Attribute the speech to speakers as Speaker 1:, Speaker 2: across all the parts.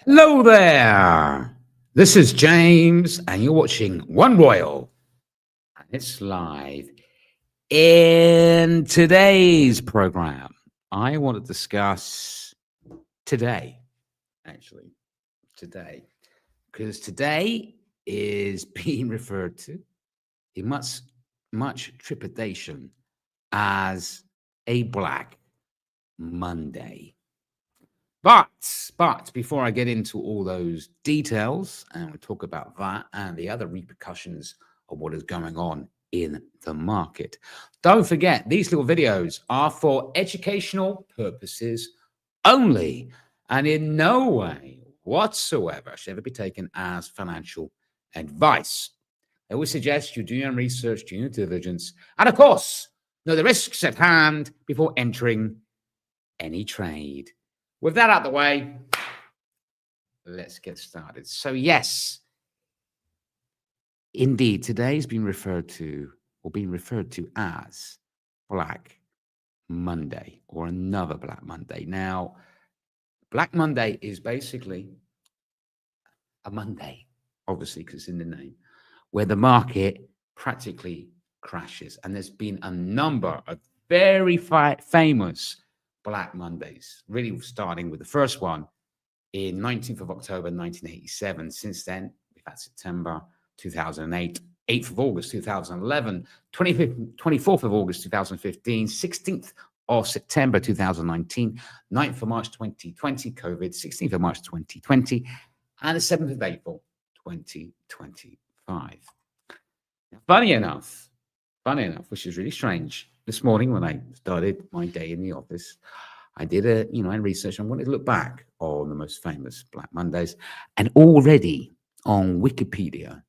Speaker 1: Hello there. This is James, and you're watching OneRoyal, and it's live. In today's program, I want to discuss today, because today is being referred to in much trepidation as a Black Monday. But before I get into all those details and we talk about that and the other repercussions of what is going on in the market, don't forget these little videos are for educational purposes only and in no way whatsoever should ever be taken as financial advice. I always suggest you do your own research, do your due diligence, and of course, know the risks at hand before entering any trade. With that out of the way, let's get started. So yes, indeed, today's been referred to as Black Monday or another Black Monday. Now, Black Monday is basically a Monday, obviously, because it's in the name, where the market practically crashes. And there's been a number of very famous Black Mondays, really starting with the first one in 19th of October, 1987. Since then, we've had September 2008, 8th of August 2011, 24th of August 2015, 16th of September 2019, 9th of March 2020, COVID, 16th of March 2020, and the 7th of April 2025. Funny enough, which is really strange, this morning when I started my day in the office, I did a research. I wanted to look back on the most famous Black Mondays, and already on Wikipedia,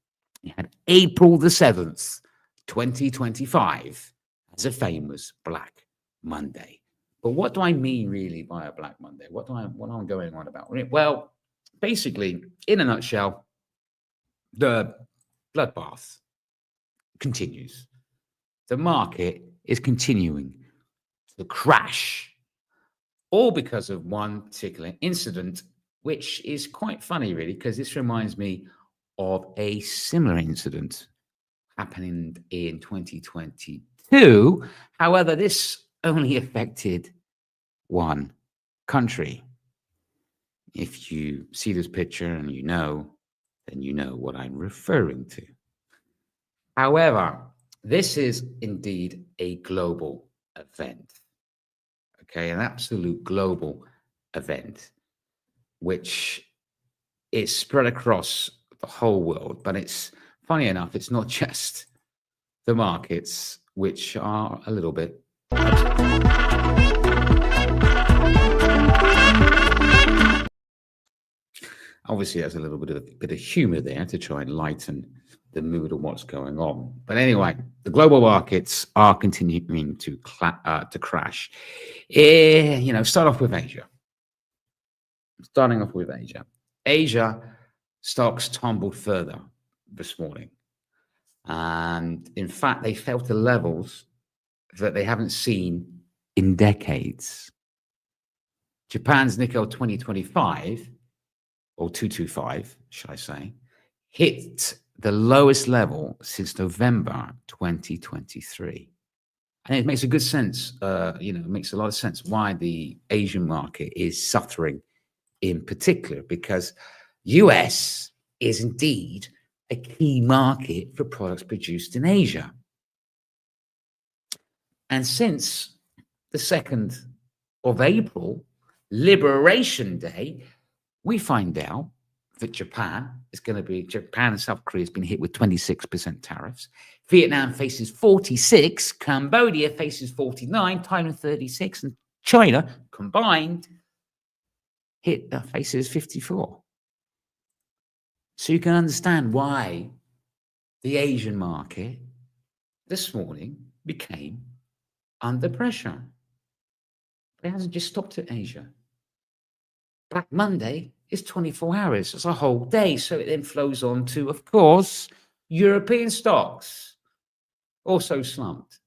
Speaker 1: you had April the 7th, 2025 as a famous Black Monday. But what do I mean really by a Black Monday? What am I going on about? Well, basically, in a nutshell, the bloodbath continues. The market is continuing to crash, all because of one particular incident, which is quite funny, really, because this reminds me of a similar incident happening in 2022. However, this only affected one country. If you see this picture and then you know what I'm referring to. However, this is indeed a global event, okay, an absolute global event, which is spread across the whole world. But it's funny enough, it's not just the markets, which are a little bit. Obviously, there's a little bit of humor there to try and lighten the mood of what's going on. But anyway, the global markets are continuing to crash. Start off with Asia. Starting off with Asia. Asia stocks tumbled further this morning. And in fact, they fell to levels that they haven't seen in decades. Japan's Nikkei 2025, or 225, should I say, hit the lowest level since November 2023. And it makes a good sense, it makes a lot of sense why the Asian market is suffering in particular, because US is indeed a key market for products produced in Asia. And since the 2nd of April, Liberation Day, we find out that Japan and South Korea has been hit with 26% tariffs. Vietnam faces 46, Cambodia faces 49, Thailand 36, and China combined faces 54. So you can understand why the Asian market this morning became under pressure. But it hasn't just stopped at Asia. Black Monday is 24 hours. It's a whole day. So it then flows on to, of course, European stocks, also slumped.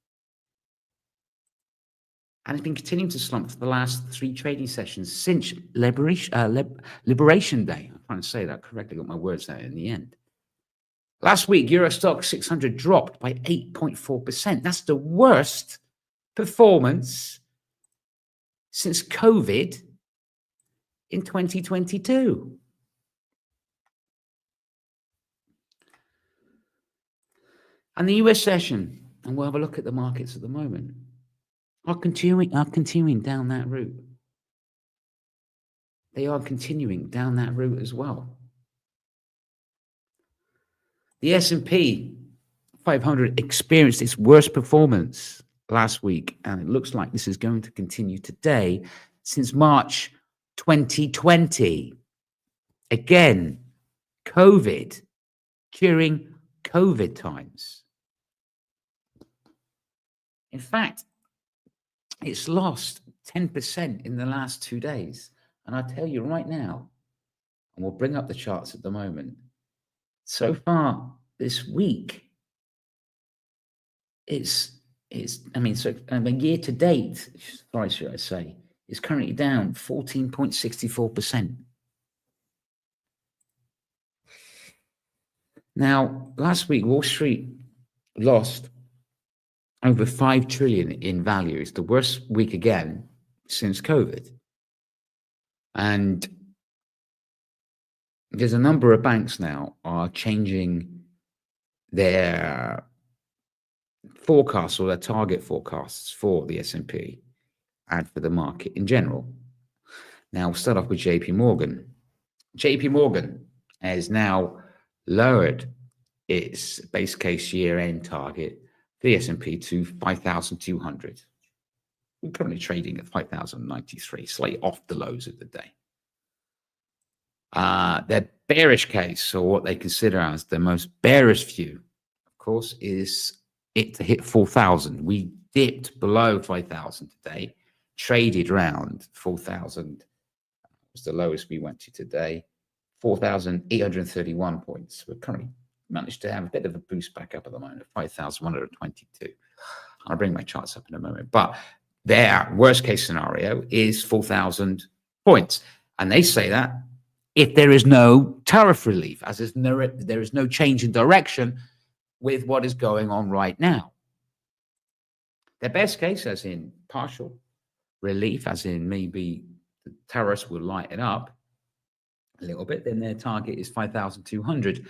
Speaker 1: and it's been continuing to slump for the last 3 trading sessions since Liberation Day. I'm trying to say that correctly, got my words out in the end. Last week, Euro Stoxx 600 dropped by 8.4%. That's the worst performance since COVID in 2022. And the US session, and we'll have a look at the markets at the moment, are continuing down that route. They are continuing down that route as well. The S&P 500 experienced its worst performance last week, and it looks like this is going to continue today since March 2020. Again, COVID, during COVID times. In fact, it's lost 10% in the last 2 days. And I tell you right now, and we'll bring up the charts at the moment, so far this week, year to date, sorry, should I say, is currently down 14.64%. Now, last week, Wall Street lost over 5 trillion in value. It's the worst week again since COVID. And there's a number of banks now are changing their forecasts or their target forecasts for the S&P and for the market in general. Now, we'll start off with JP Morgan. JP Morgan has now lowered its base case year-end target for the S&P to 5,200. We're currently trading at 5,093, slightly off the lows of the day. Their bearish case, or what they consider as the most bearish view, of course, is it to hit 4,000. We dipped below 5,000 today, traded around 4,000. Was the lowest we went to today, 4,831 points. We're currently managed to have a bit of a boost back up at the moment, 5,122. I'll bring my charts up in a moment. But their worst case scenario is 4,000 points. And they say that if there is no tariff relief, as there is no change in direction with what is going on right now. Their best case, as in partial relief, as in maybe the tariffs will lighten up a little bit, then their target is 5,200.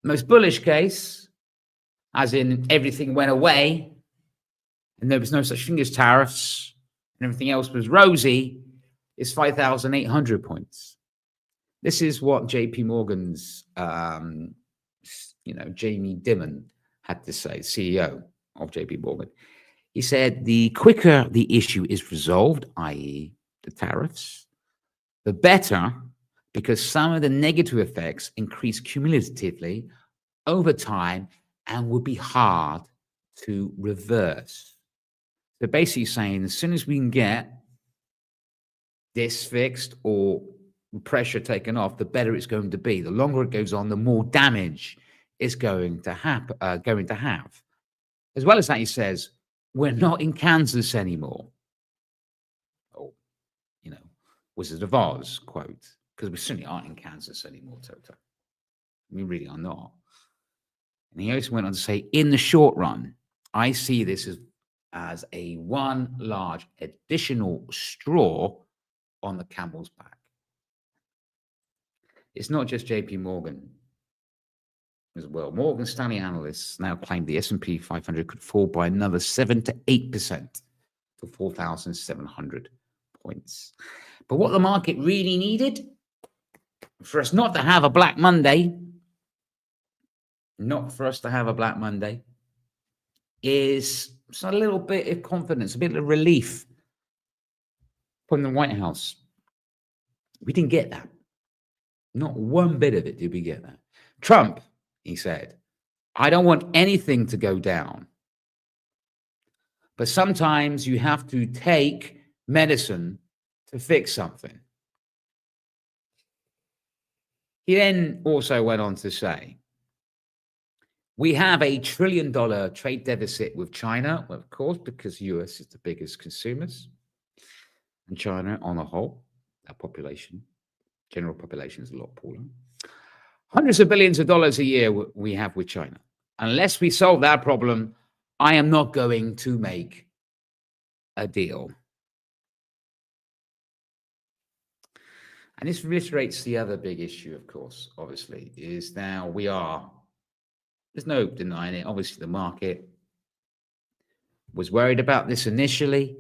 Speaker 1: Most bullish case, as in everything went away and there was no such thing as tariffs and everything else was rosy, is 5,800 points. This is what JP Morgan's, Jamie Dimon had to say, CEO of JP Morgan. He said, the quicker the issue is resolved, i.e. the tariffs, the better, because some of the negative effects increase cumulatively over time and would be hard to reverse. So basically saying, as soon as we can get this fixed or pressure taken off, the better it's going to be. The longer it goes on, the more damage it's going to have. As well as that, he says, we're not in Kansas anymore. Oh, Wizard of Oz quote, because we certainly aren't in Kansas anymore, Toto. We really are not. And he also went on to say, in the short run, I see this as a one large additional straw on the camel's back. It's not just JP Morgan as well. Morgan Stanley analysts now claim the S&P 500 could fall by another 7 to 8% to 4,700 points. But what the market really needed for us not to have a Black Monday, is a little bit of confidence, a bit of relief from the White House. We didn't get that. Not one bit of it did we get that. Trump, he said, I don't want anything to go down. But sometimes you have to take medicine to fix something. He then also went on to say, We have a $1 trillion trade deficit with China, well, of course, because the US is the biggest consumers. And China on the whole, our population, general population is a lot poorer. Hundreds of billions of dollars a year we have with China. Unless we solve that problem, I am not going to make a deal. And this reiterates the other big issue, of course, obviously, is now there's no denying it. Obviously, the market was worried about this initially,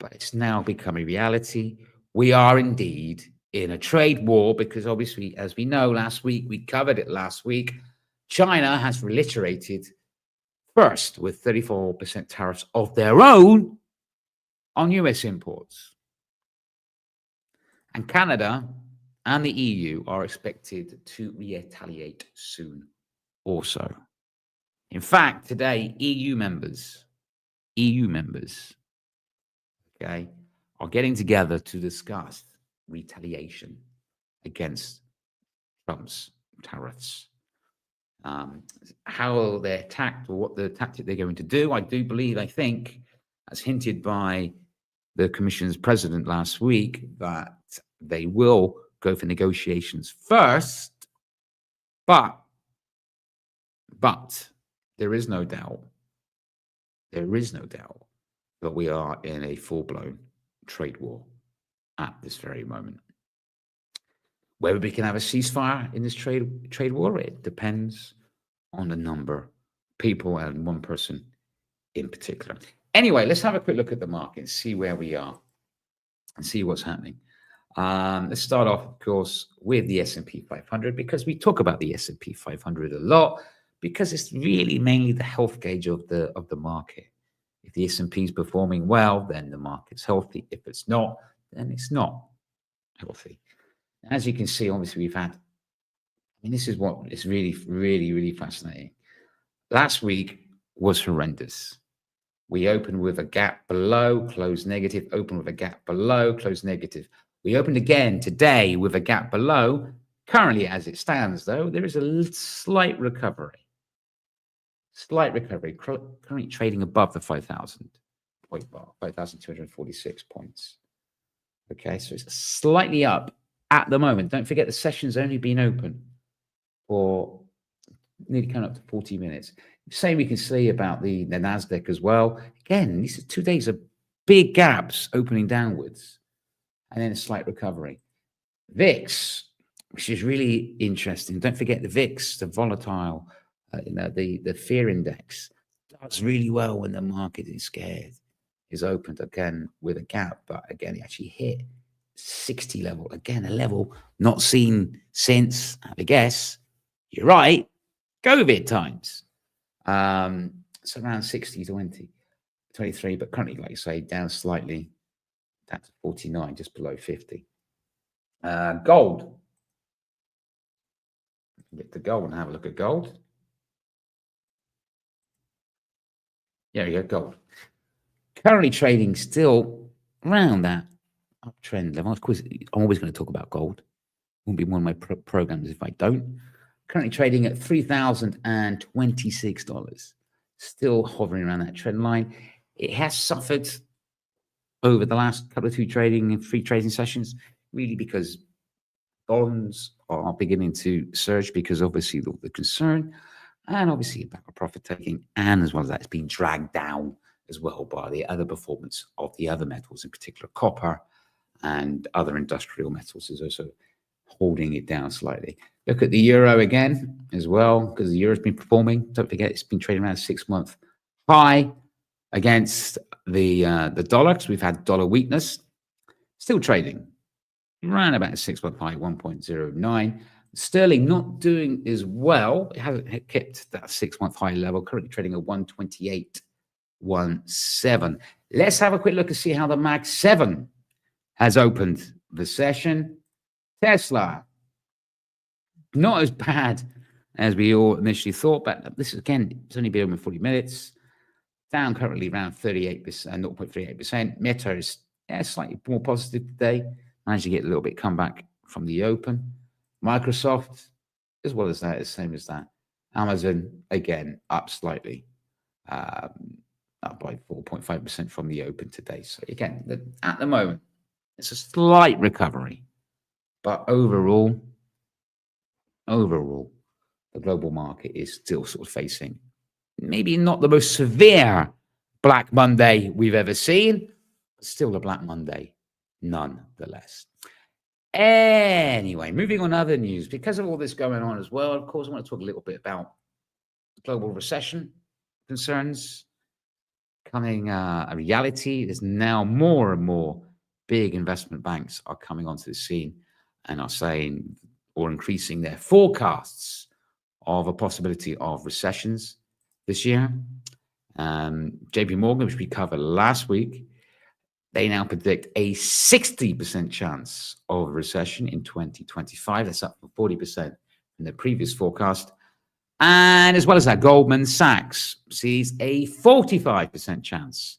Speaker 1: but it's now become a reality. We are indeed in a trade war because obviously, as we know, we covered it last week, China has reiterated first with 34% tariffs of their own on US imports. And Canada and the EU are expected to retaliate soon also. In fact, today, EU members, okay, are getting together to discuss retaliation against Trump's tariffs. How they're attacked or what the tactic they're going to do, I think, as hinted by the Commission's president last week, that they will go for negotiations first, but there is no doubt that we are in a full-blown trade war at this very moment. Whether we can have a ceasefire in this trade war, it depends on the number of people and one person in particular. Anyway, let's have a quick look at the market and see where we are and see what's happening. Let's start off, of course, with the S&P 500 because we talk about the S&P 500 a lot because it's really mainly the health gauge of the market. If the S&P is performing well, then the market's healthy. If it's not, then it's not healthy. As you can see, obviously, this is what is really, really, really fascinating. Last week was horrendous. We opened with a gap below, closed negative, opened with a gap below, closed negative. We opened again today with a gap below. Currently, as it stands, though, there is a slight recovery. Currently trading above the 5,000 point bar, 5,246 points. Okay, so it's slightly up at the moment. Don't forget the session's only been open for nearly coming up to 40 minutes. Same we can see about the NASDAQ as well. Again, these are 2 days of big gaps opening downwards and then a slight recovery. VIX, which is really interesting. Don't forget the VIX, the volatile, the fear index, does really well when the market is scared. Is opened again with a gap, but again, it actually hit 60 level. Again, a level not seen since, I guess, you're right, COVID times. So around 60, 23, but currently, like I say, down slightly. That's 49, just below 50. Gold. Get to gold and have a look at gold. There you go, gold. Currently trading still around that uptrend level. Of course, I'm always going to talk about gold. Won't be one of my programs if I don't. Currently trading at $3,026. Still hovering around that trend line. It has suffered over the last couple of free trading sessions, really because bonds are beginning to surge because obviously the concern and obviously about profit taking, and as well as that, it's been dragged down as well by the other performance of the other metals, in particular copper and other industrial metals is also holding it down slightly. Look at the euro again as well, because the euro's been performing. Don't forget, it's been trading around a 6-month high against the dollar, because we've had dollar weakness. Still trading around about a 6-month high, 1.09. Sterling not doing as well. It hasn't kept that 6-month high level. Currently trading at 128.17. Let's have a quick look and see how the Mag 7 has opened the session. Tesla, not as bad as we all initially thought, but this is, again, it's only been open 40 minutes. Down currently around 38%, 0.38%. Meta is slightly more positive today. Managed to get a little bit comeback from the open. Microsoft, as well as that, is the same as that. Amazon, again, up slightly, up by 4.5% from the open today. So again, at the moment, it's a slight recovery. But overall, the global market is still sort of facing maybe not the most severe Black Monday we've ever seen, but still a Black Monday nonetheless. Anyway, moving on to other news. Because of all this going on as well, of course, I want to talk a little bit about global recession concerns becoming a reality. There's now more and more big investment banks are coming onto the scene and are saying or increasing their forecasts of a possibility of recessions this year. JP Morgan, which we covered last week, they now predict a 60% chance of a recession in 2025. That's up from 40% in the previous forecast. And as well as that, Goldman Sachs sees a 45% chance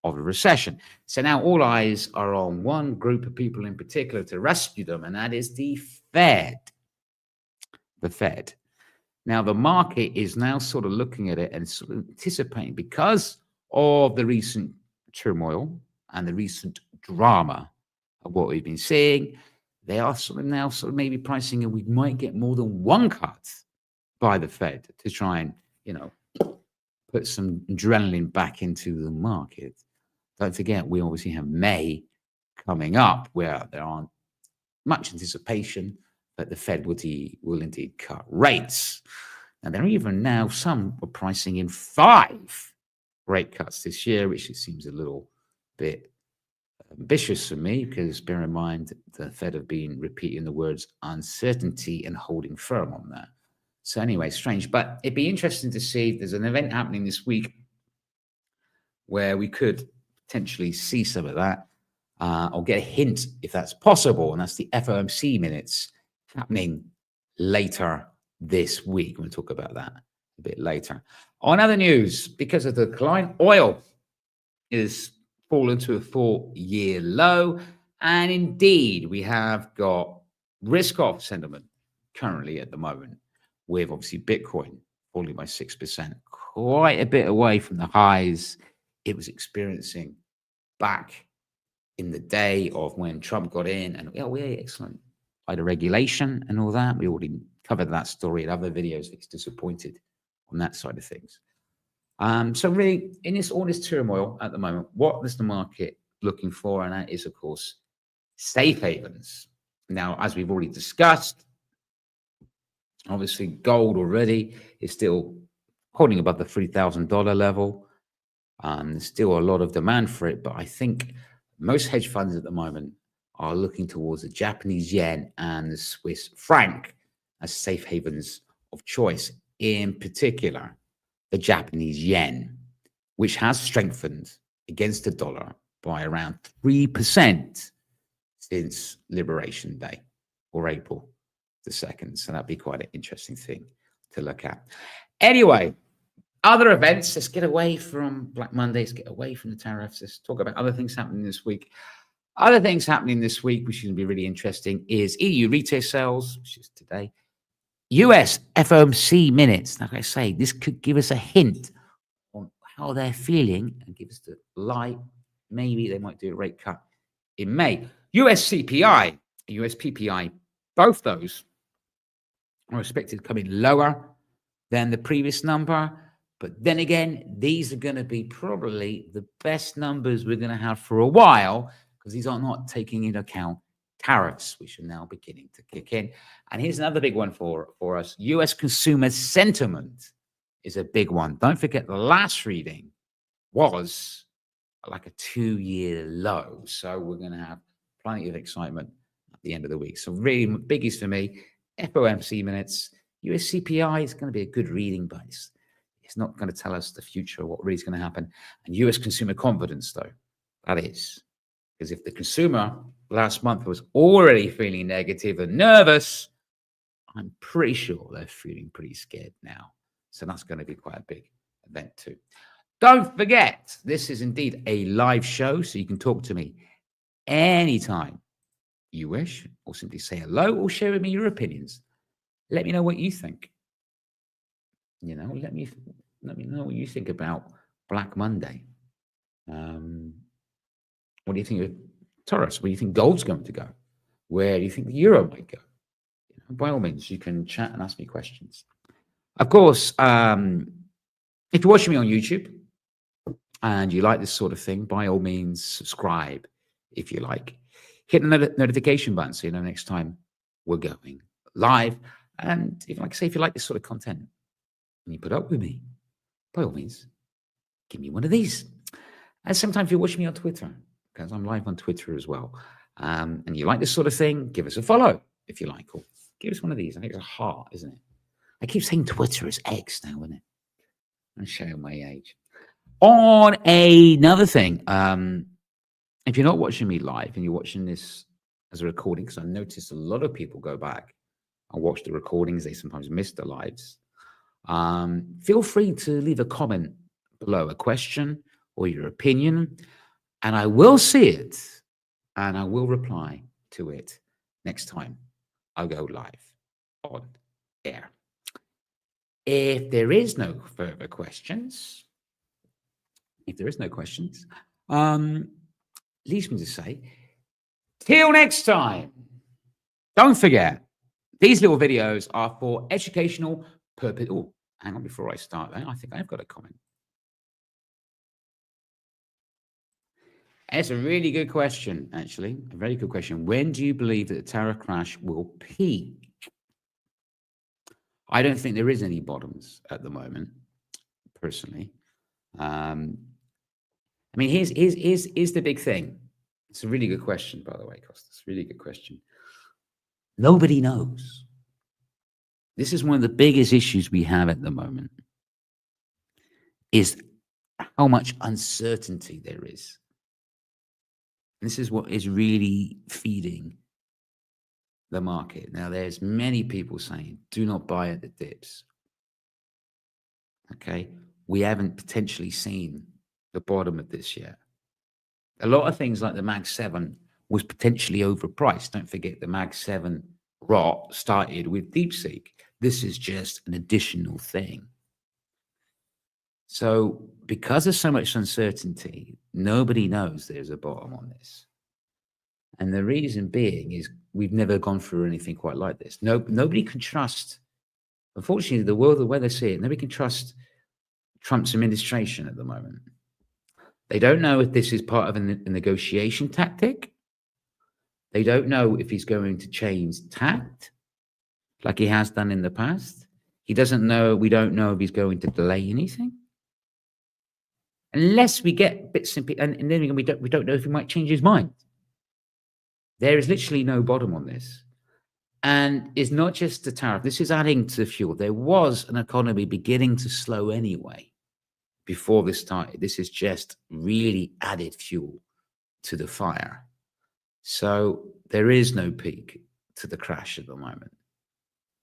Speaker 1: of a recession. So now all eyes are on one group of people in particular to rescue them, and that is the Fed. The Fed. Now, the market is now sort of looking at it and sort of anticipating, because of the recent turmoil and the recent drama of what we've been seeing, they are sort of now maybe pricing, and we might get more than one cut by the Fed to try and, put some adrenaline back into the market. Don't forget, we obviously have May coming up, where there aren't much anticipation that the Fed will indeed cut rates. And there are even now some are pricing in 5 rate cuts this year, which it seems a little bit ambitious for me, because bear in mind the Fed have been repeating the words uncertainty and holding firm on that. So anyway, strange, but it'd be interesting to see. There's an event happening this week where we could potentially see some of that, or get a hint if that's possible, and that's the FOMC minutes happening later this week. We'll talk about that a bit later. On other news, because of the decline, oil is fallen to a 4-year low, and indeed we have got risk-off sentiment currently at the moment, with obviously Bitcoin falling by 6%, quite a bit away from the highs it was experiencing back in the day of when Trump got in. And excellent, by the regulation and all that. We already covered that story in other videos. It's disappointed on that side of things. So really, in all this turmoil at the moment, what is the market looking for? And that is, of course, safe havens. Now, as we've already discussed, obviously gold already is still holding above the $3,000 level. There's still a lot of demand for it, but I think most hedge funds at the moment are looking towards the Japanese yen and the Swiss franc as safe havens of choice. In particular, the Japanese yen, which has strengthened against the dollar by around 3% since Liberation Day, or April the 2nd. So that'd be quite an interesting thing to look at. Anyway, other events. Let's get away from Black Monday. Let's get away from the tariffs. Let's talk about other things happening this week. Other things happening this week, which is going to be really interesting, is EU retail sales, which is today. US FOMC minutes. Like I say, this could give us a hint on how they're feeling and give us the light. Maybe they might do a rate cut in May. US CPI, US PPI, both those are expected to come in lower than the previous number. But then again, these are going to be probably the best numbers we're going to have for a while, because these are not taking into account tariffs, which are now beginning to kick in. And here's another big one for us. US consumer sentiment is a big one. Don't forget, the last reading was like a 2-year low. So we're going to have plenty of excitement at the end of the week. So really biggies for me, FOMC minutes. US CPI is going to be a good reading, but it's not going to tell us the future, what really is going to happen. And US consumer confidence, though, that is. Because if the consumer last month was already feeling negative and nervous, I'm pretty sure they're feeling pretty scared now. So that's going to be quite a big event too. Don't forget, this is indeed a live show, so you can talk to me anytime you wish, or simply say hello, or share with me your opinions. Let me know what you think. Let me know what you think about Black Monday. What do you think of Taurus? Where do you think gold's going to go? Where do you think the euro might go? By all means, you can chat and ask me questions. Of course, if you're watching me on YouTube and you like this sort of thing, by all means, subscribe if you like. Hit the notification button so you know next time we're going live. And if, like I say, if you like this sort of content and you put up with me, by all means, give me one of these. And sometimes if you're watching me on Twitter, because I'm live on Twitter as well, and you like this sort of thing, give us a follow if you like, or give us one of these. I think it's a heart, isn't it? I keep saying Twitter is X now, isn't it? I'm showing my age. On another thing, if you're not watching me live and you're watching this as a recording, because I noticed a lot of people go back and watch the recordings, they sometimes miss the lives. Feel free to leave a comment below, a question or your opinion, and I will see it and I will reply to it next time I go live on air. If there is no further questions, leaves me to say, till next time, don't forget, these little videos are for educational purpose. Oh, hang on, before I start that, I think I've got a comment. It's a really good question, actually. A very good question. When do you believe that the tariff crash will peak? I don't think there is any bottoms at the moment, personally. I mean, here's the big thing. It's a really good question, by the way, Costas. Really good question. Nobody knows. This is one of the biggest issues we have at the moment, is how much uncertainty there is. This is what is really feeding the market. Now, there's many people saying, do not buy at the dips. Okay? We haven't potentially seen the bottom of this yet. A lot of things like the Mag 7 was potentially overpriced. Don't forget the Mag 7 rot started with DeepSeek. This is just an additional thing. So because there's so much uncertainty, nobody knows there's a bottom on this. And the reason being is we've never gone through anything quite like this. Nobody can trust, unfortunately, the world, the way they see it, nobody can trust Trump's administration at the moment. They don't know if this is part of a negotiation tactic. They don't know if he's going to change tact like he has done in the past. He doesn't know, we don't know if he's going to delay anything. Unless we get bits and then we don't know if he might change his mind. There is literally no bottom on this. And it's not just the tariff. This is adding to fuel. There was an economy beginning to slow anyway before this started. This is just really added fuel to the fire. So there is no peak to the crash at the moment.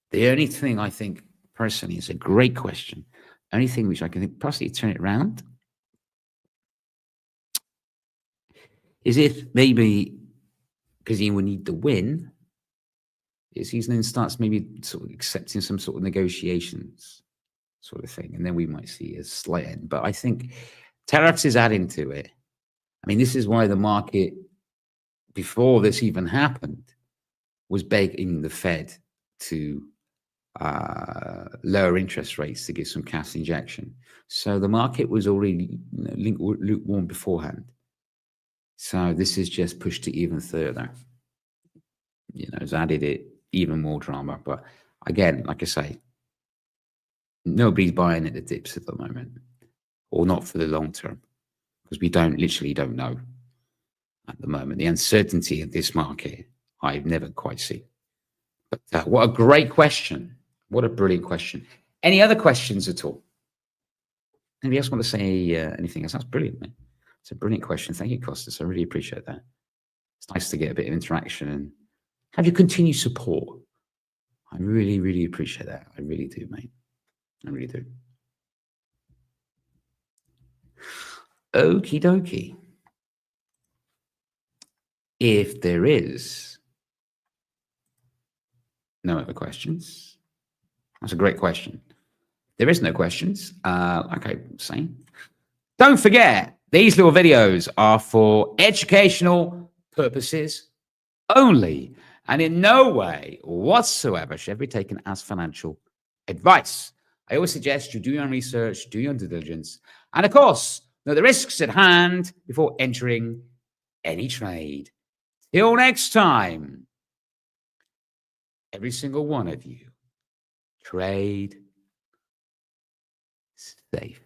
Speaker 1: The only thing I think personally is a great question. Only thing which I can think possibly turn it around is if maybe, because he would need the win, is he then starts maybe sort of accepting some sort of negotiations sort of thing, and then we might see a slight end. But I think tariffs is adding to it. I mean, this is why the market, before this even happened, was begging the Fed to lower interest rates to give some cash injection. So the market was already lukewarm beforehand. So this has just pushed it even further. It's added it even more drama. But again, like I say, nobody's buying at the dips at the moment, or not for the long term, because we literally don't know at the moment. The uncertainty of this market, I've never quite seen. But what a great question. What a brilliant question. Any other questions at all? Anybody else want to say anything else? That's brilliant, man. It's a brilliant question. Thank you, Costas. I really appreciate that. It's nice to get a bit of interaction and have your continued support. I really, really appreciate that. I really do, mate. I really do. Okie dokie. If there is no other questions, that's a great question. There is no questions. Like I was saying, don't forget, these little videos are for educational purposes only, and in no way whatsoever should be taken as financial advice. I always suggest you do your own research, do your own due diligence, and of course, know the risks at hand before entering any trade. Till next time, every single one of you, trade safe.